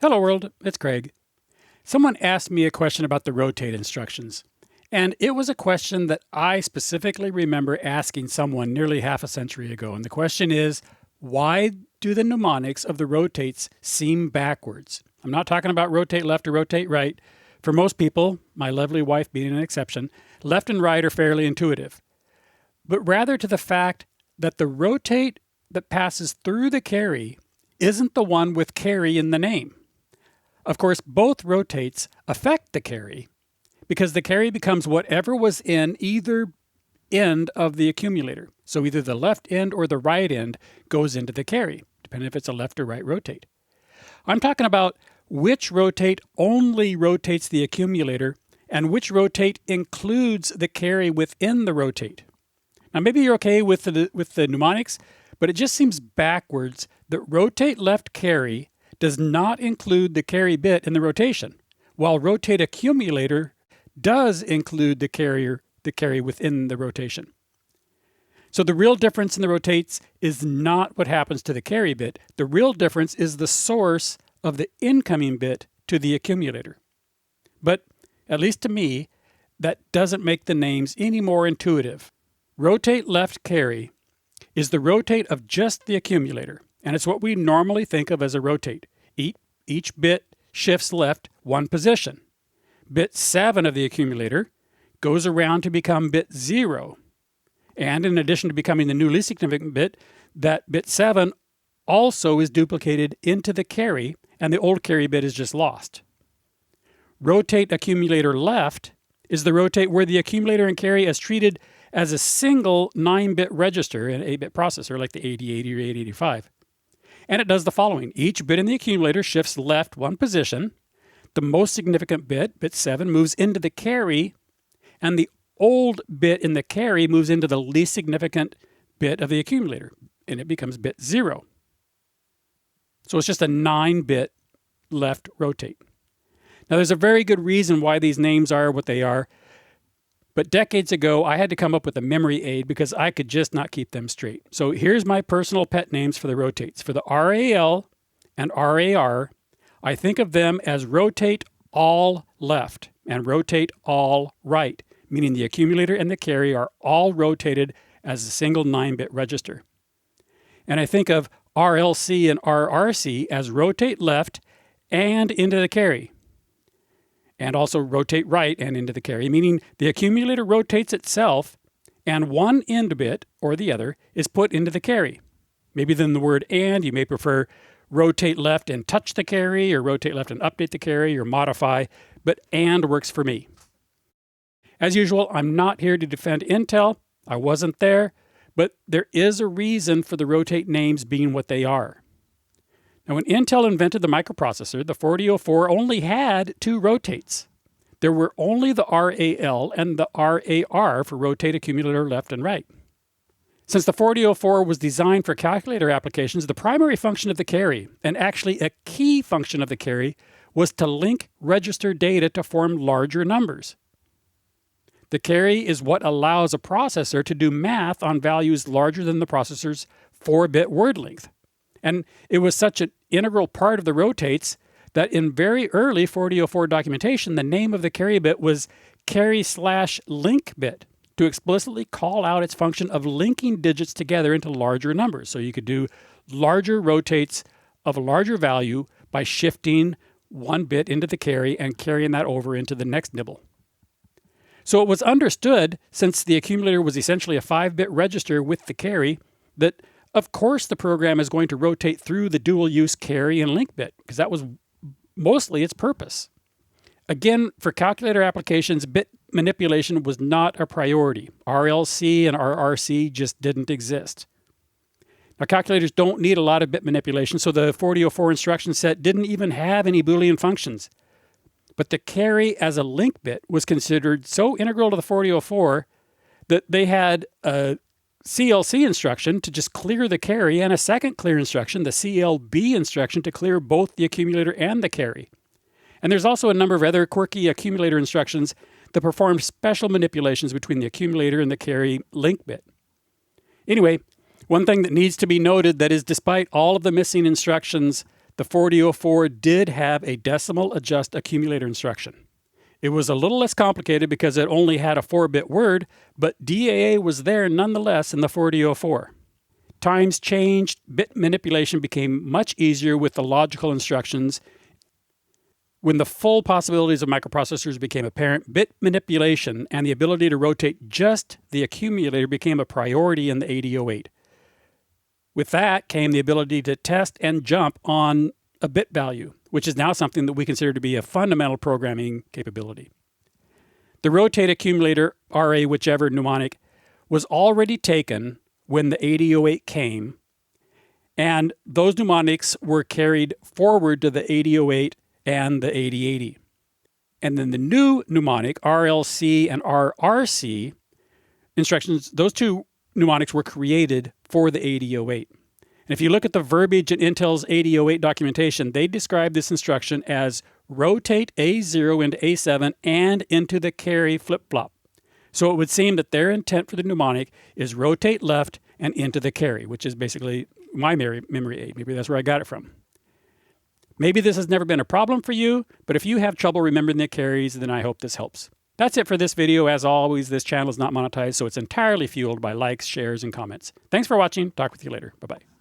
Hello world, it's Craig. Someone asked me a question about the rotate instructions, and it was a question that I specifically remember asking someone nearly half a century ago. And the question is, why do the mnemonics of the rotates seem backwards? I'm not talking about rotate left or rotate right. For most people, my lovely wife being an exception, left and right are fairly intuitive. But rather to the fact that the rotate that passes through the carry isn't the one with carry in the name. Of course, both rotates affect the carry because the carry becomes whatever was in either end of the accumulator. So either the left end or the right end goes into the carry, depending if it's a left or right rotate. I'm talking about which rotate only rotates the accumulator and which rotate includes the carry within the rotate. Now maybe you're okay with the mnemonics, but it just seems backwards that rotate left carry does not include the carry bit in the rotation, while rotate accumulator does include the carry within the rotation. So the real difference in the rotates is not what happens to the carry bit. The real difference is the source of the incoming bit to the accumulator. But at least to me, that doesn't make the names any more intuitive. Rotate left carry is the rotate of just the accumulator, and it's what we normally think of as a rotate. Each bit shifts left one position. Bit 7 of the accumulator goes around to become bit 0. And in addition to becoming the new least significant bit, that bit 7 also is duplicated into the carry, and the old carry bit is just lost. Rotate accumulator left is the rotate where the accumulator and carry is treated as a single 9-bit register in an 8-bit processor like the 8080 or 8085. And it does the following. Each bit in the accumulator shifts left one position. The most significant bit, bit 7, moves into the carry, and the old bit in the carry moves into the least significant bit of the accumulator, and it becomes bit 0. So it's just a 9-bit left rotate. Now there's a very good reason why these names are what they are, but decades ago I had to come up with a memory aid because I could just not keep them straight. So here's my personal pet names for the rotates. For the RAL and RAR, I think of them as rotate all left and rotate all right, meaning the accumulator and the carry are all rotated as a single 9-bit register. And I think of RLC and RRC as rotate left and into the carry, and also rotate right and into the carry, meaning the accumulator rotates itself and one end bit or the other is put into the carry. Maybe then the word and, you may prefer rotate left and touch the carry, or rotate left and update the carry, or modify, but and works for me. As usual, I'm not here to defend Intel. I wasn't there, but there is a reason for the rotate names being what they are. Now, when Intel invented the microprocessor, the 4004 only had 2 rotates. There were only the RAL and the RAR for rotate accumulator left and right. Since the 4004 was designed for calculator applications, the primary function of the carry, and actually a key function of the carry, was to link register data to form larger numbers. The carry is what allows a processor to do math on values larger than the processor's 4-bit word length. And it was such an integral part of the rotates that in very early 4004 documentation, the name of the carry bit was carry/link bit to explicitly call out its function of linking digits together into larger numbers. So you could do larger rotates of a larger value by shifting one bit into the carry and carrying that over into the next nibble. So it was understood, since the accumulator was essentially a 5-bit register with the carry, that of course the program is going to rotate through the dual-use carry and link bit, because that was mostly its purpose. Again, for calculator applications, bit manipulation was not a priority. RLC and RRC just didn't exist. Now, calculators don't need a lot of bit manipulation, so the 4004 instruction set didn't even have any Boolean functions. But the carry as a link bit was considered so integral to the 4004 that they had a CLC instruction to just clear the carry and a second clear instruction, the CLB instruction, to clear both the accumulator and the carry. And there's also a number of other quirky accumulator instructions that perform special manipulations between the accumulator and the carry link bit. Anyway, one thing that needs to be noted that is, despite all of the missing instructions the 4004 did have a decimal adjust accumulator instruction. It was a little less complicated because it only had a 4-bit word, but DAA was there nonetheless in the 4004. Times changed, bit manipulation became much easier with the logical instructions. When the full possibilities of microprocessors became apparent, bit manipulation and the ability to rotate just the accumulator became a priority in the 8008. With that came the ability to test and jump on a bit value, which is now something that we consider to be a fundamental programming capability. The Rotate Accumulator, RA whichever mnemonic, was already taken when the 8008 came, and those mnemonics were carried forward to the 8008 and the 8080. And then the new mnemonic, RLC and RRC instructions, those two mnemonics were created for the 8008. And if you look at the verbiage in Intel's 8008 documentation, they describe this instruction as rotate A0 into A7 and into the carry flip-flop. So it would seem that their intent for the mnemonic is rotate left and into the carry, which is basically my memory aid. Maybe that's where I got it from. Maybe this has never been a problem for you, but if you have trouble remembering the carries, then I hope this helps. That's it for this video. As always, this channel is not monetized, so it's entirely fueled by likes, shares, and comments. Thanks for watching. Talk with you later. Bye-bye.